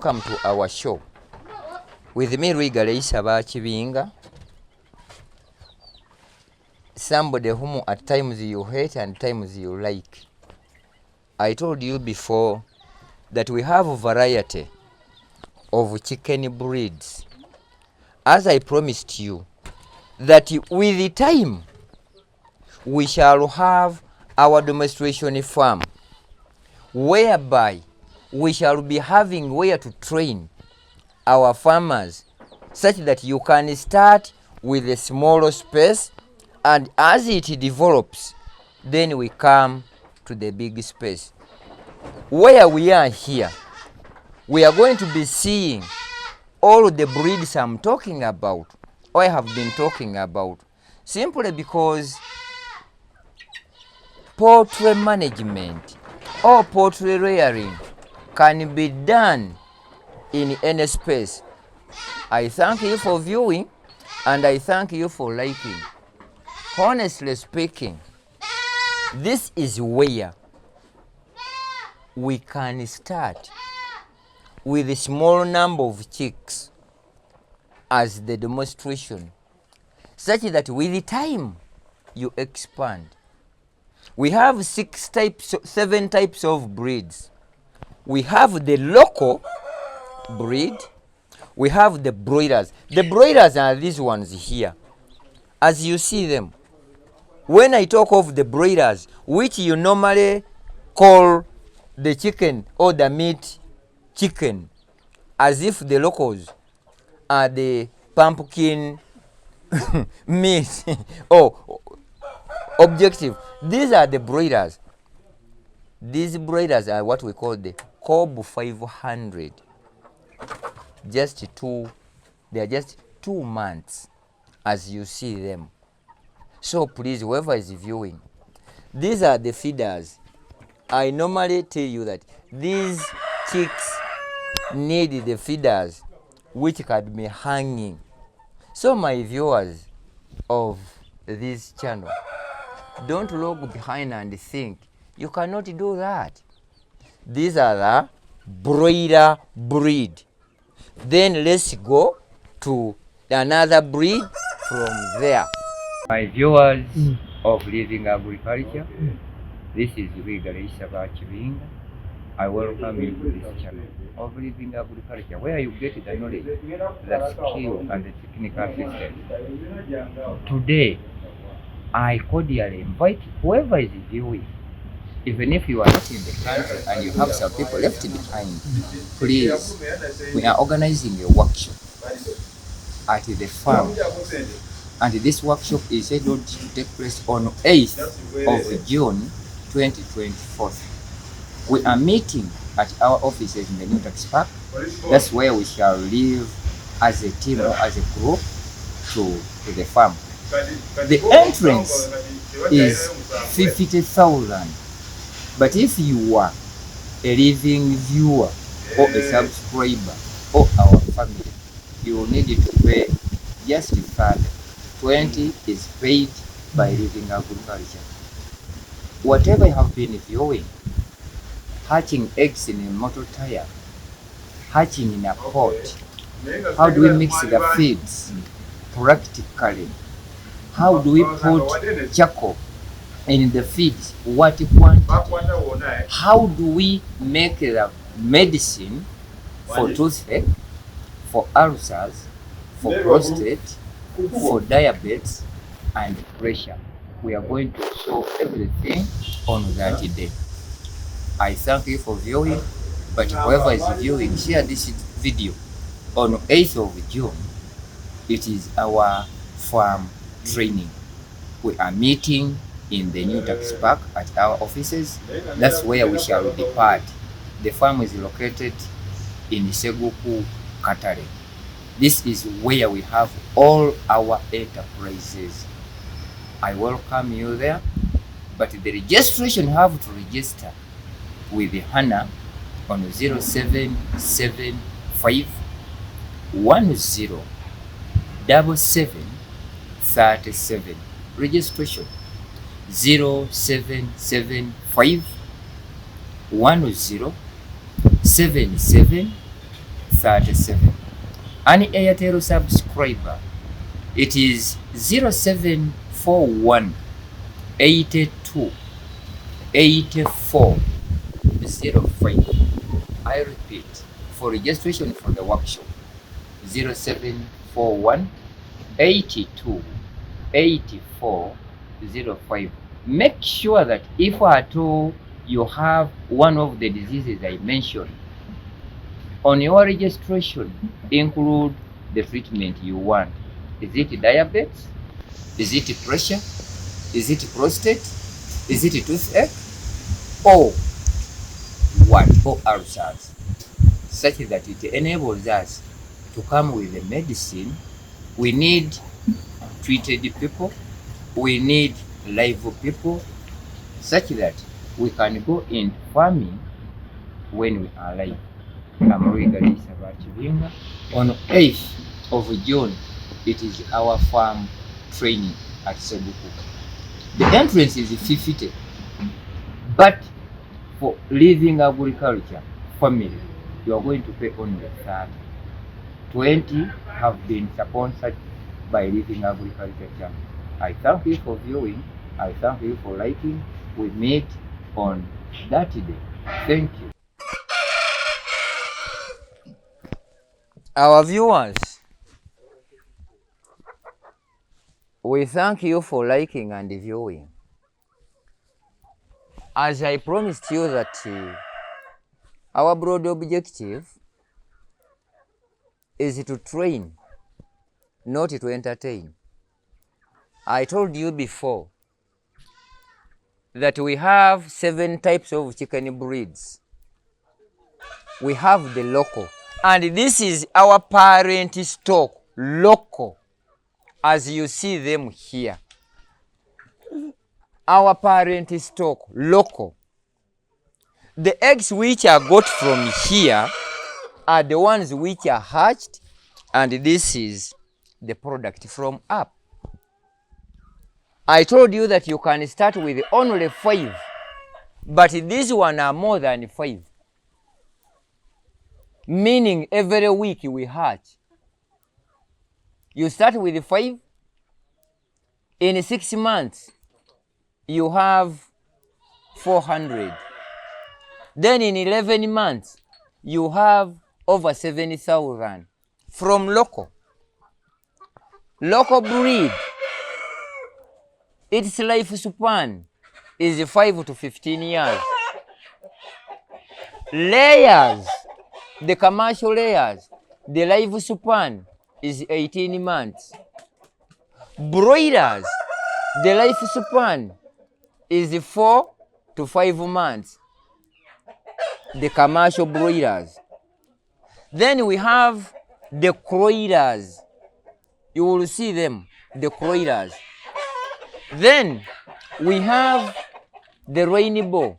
welcome to our show. With me, Luigare, somebody whom at times you hate and times you like. I told you before that we have a variety of chicken breeds. As I promised you, that with the time, we shall have our demonstration farm, whereby we shall be having where to train our farmers, such that you can start with a smaller space, and as it develops, then we come to the big space. Where we are here, we are going to be seeing all the breeds I'm talking about, or I have been talking about, simply because poultry management or poultry rearing can be done in any space. I thank you for viewing, and I thank you for liking. Honestly speaking, this is where we can start with a small number of chicks as the demonstration, such that with the time you expand. We have 7 types of breeds. We have the local breed. We have the broilers. The broilers are these ones here, as you see them. When I talk of the broilers, which you normally call the chicken or the meat chicken, as if the locals are the pumpkin meat or objective. These are the broilers. These broilers are what we call the Cob 500. They are just 2 months, as you see them. So please, whoever is viewing, these are the feeders. I normally tell you that these chicks need the feeders which can be hanging. So my viewers of this channel, don't look behind and think you cannot do that. These are the broiler breed. Then let's go to another breed from there. My viewers of Living Agriculture, this is Luigare. I welcome you to this channel of Living Agriculture, where you get the knowledge, the skill, and the technical assistance. Today, I cordially invite whoever is viewing, even if you are not in the country and you have some people left behind, please, we are organizing a workshop at the farm. And this workshop is scheduled to take place on 8th of June 2024. We are meeting at our offices in the New Tax Park. That's where we shall live as a team or as a group to the farm. The entrance is 50,000. But if you are a living viewer or a subscriber or our family, you will need to pay just 30. 20 is paid by Living Agriculture. Whatever you have been viewing, hatching eggs in a motor tire, hatching in a pot, how do we mix the feeds practically? How do we put charcoal in the feeds? What quantity? How do we make the medicine for toothache, for ulcers, for prostate, for diabetes and pressure? We are going to show everything on that day. I thank you for viewing, but whoever is viewing, share this video. On 8th of June, it is our farm training. We are meeting in the New Tax Park at our offices. That's where we shall depart. The farm is located in Seguku, Katale. This is where we have all our enterprises. I welcome you there, but the registration have to register with the HANA on 0775 107737. Registration 0775 107737. 37. An Airtel subscriber, it is 0741 82 84 05. I repeat, for registration for the workshop, 0741 82 84 05. Make sure that if at all you have one of the diseases I mentioned, on your registration include the treatment you want. Is it diabetes? Is it pressure? Is it prostate? Is it toothache? Or what? Or ulcers? Such that it enables us to come with the medicine. We need treated people, we need live people, such that we can go in farming when we are live. I'm Luigare on 8th of June. It is our farm training at Seguku. The entrance is 50, but for living agriculture family, you are going to pay only 30. 20 have been sponsored by Living Agriculture Channel. I thank you for viewing. I thank you for liking. We meet on that day. Thank you. Our viewers, we thank you for liking and viewing. As I promised you that our broad objective is to train, not to entertain. I told you before that we have 7 types of chicken breeds. We have the local, and this is our parent stock, local, as you see them here. Our parent stock, local. The eggs which are got from here are the ones which are hatched, and this is the product from up. I told you that you can start with only 5, but these one are more than 5. Meaning every week we hatch. You start with 5, in 6 months you have 400. Then in 11 months you have over 70,000 from local. Local breed, its lifespan is 5 to 15 years. Layers, the commercial layers, the lifespan is 18 months. Broilers, the lifespan is 4 to 5 months. The commercial broilers. Then we have the croilers. You will see them, the croilers. Then we have the rainbow.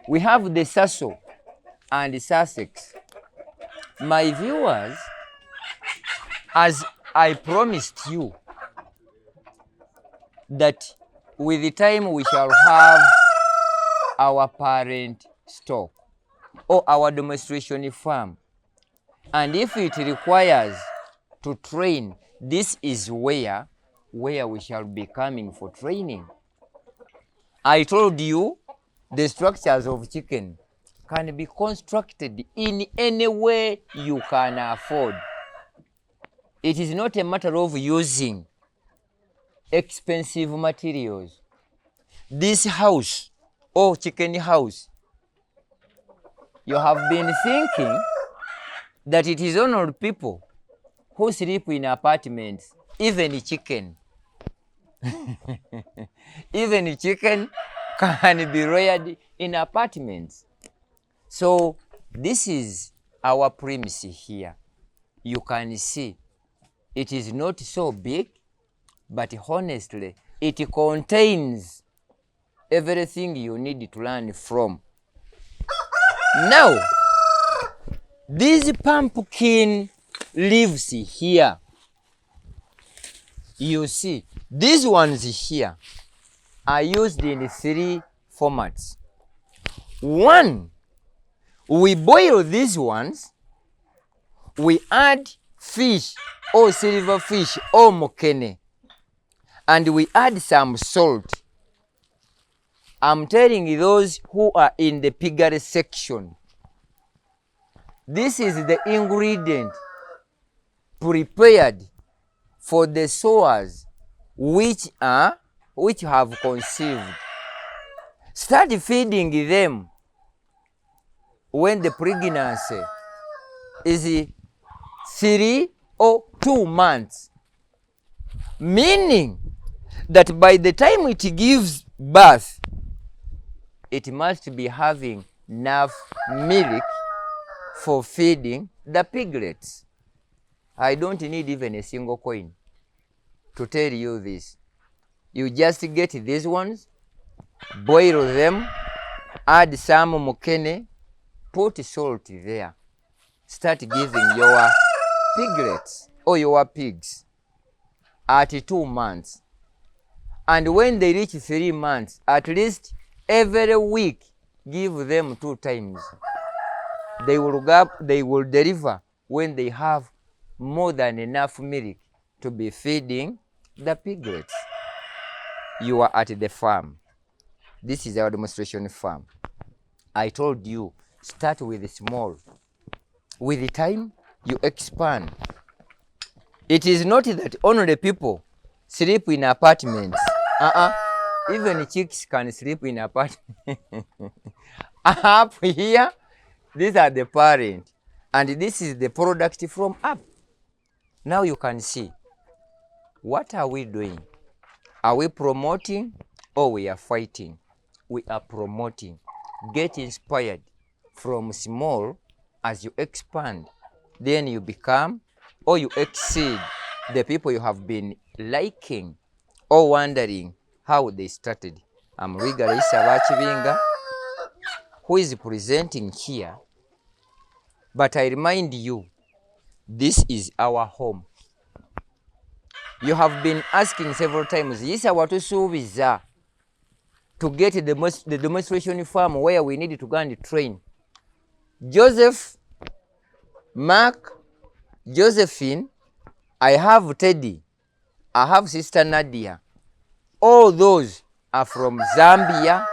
We have the Sasso and the Sussex. My viewers, as I promised you, that with the time we shall have our parent stock or our demonstration farm. And if it requires to train, this is where we shall be coming for training. I told you the structures of chicken can be constructed in any way you can afford. It is not a matter of using expensive materials. This house, or chicken house, you have been thinking that it is only people who sleep in apartments, even chicken. Even chicken can be reared in apartments. So this is our premise here. You can see it is not so big, but honestly, it contains everything you need to learn from. Now, these pumpkin leaves here, you see, these ones here are used in 3 formats. 1, we boil these ones we add fish or silverfish or mokene, and we add some salt. I'm telling those who are in the piggery section, this is the ingredient prepared for the sowers which have conceived. Start feeding them when the pregnancy is 3 or 2 months, meaning that by the time it gives birth, it must be having enough milk for feeding the piglets. I don't need even a single coin to tell you this. You just get these ones, boil them, add some mokene, put salt there. Start giving your piglets or your pigs at 2 months. And when they reach 3 months, at least every week, give them 2 times. They will deliver when they have more than enough milk to be feeding the piglets. You are at the farm. This is our demonstration farm. I told you, start with small. With the time, you expand. It is not that only people sleep in apartments. Even chicks can sleep in apartments. Up here, these are the parents. And this is the product from up. Now you can see. What are we doing? Are we promoting or we are fighting? We are promoting. Get inspired from small. As you expand, then you become or you exceed the people you have been liking or wondering how they started. I'm Luigare, who is presenting here. But I remind you, this is our home. You have been asking several times, yes, I want to get the demonstration farm where we need to go and train. Joseph, Mark, Josephine, I have Teddy, I have Sister Nadia. All those are from Zambia,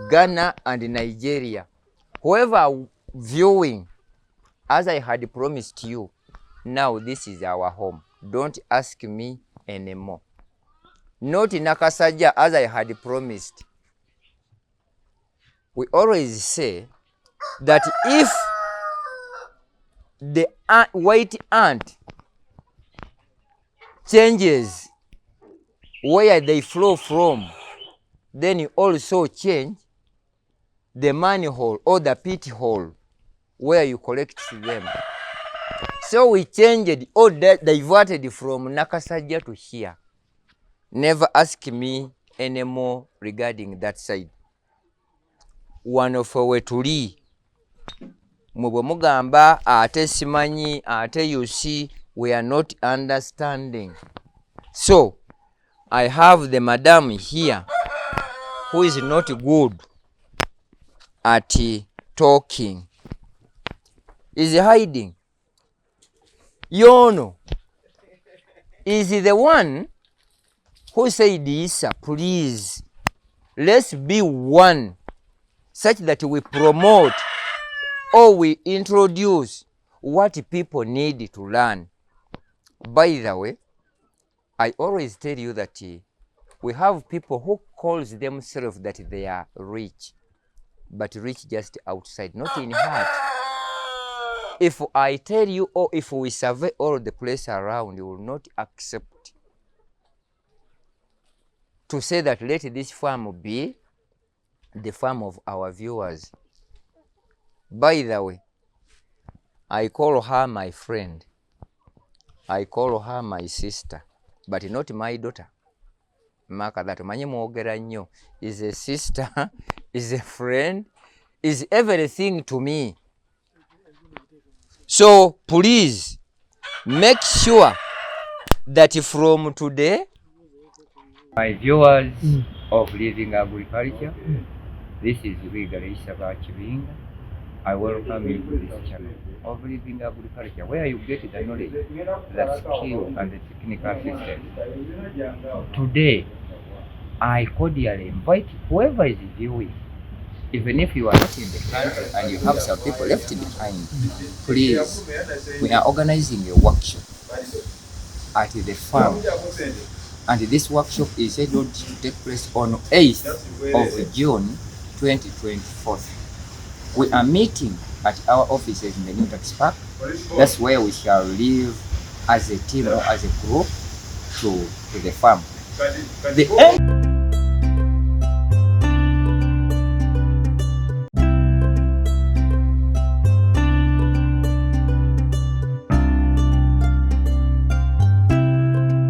Ghana, and Nigeria. Whoever viewing, as I had promised you, now this is our home. Don't ask me anymore. Not in Nakasaja, as I had promised. We always say that if the white ant changes where they flow from, then you also change the manhole or the pit hole where you collect them. So we changed or diverted from Nakasaja to here. Never ask me anymore regarding that side. One of our tuli. Mugamba ate simanyi ate you see we are not understanding. So I have the madam here who is not good at talking. Is hiding. Yono is the one who said, Isa, please, let's be one, such that we promote or we introduce what people need to learn. By the way, I always tell you that we have people who calls themselves that they are rich, but rich just outside, not in heart. If I tell you or if we survey all the place around, you will not accept to say that let this farm be the farm of our viewers. By the way, I call her my friend. I call her my sister, but not my daughter. Maka that manye mwogera nnyo is a sister, is a friend, is everything to me. So please make sure that from today, my viewers of Living Agriculture, this is Luigare. I welcome you to this channel of Living Agriculture, where you get the knowledge, the skill, and the technical assistance. Today, I cordially invite whoever is viewing, even if you are not in the country and you have some people left behind, please, we are organizing a workshop at the farm. And this workshop is scheduled to take place on 8th of June 2024. We are meeting at our offices in the New Tax Park. That's where we shall live as a team or as a group to the farm. The end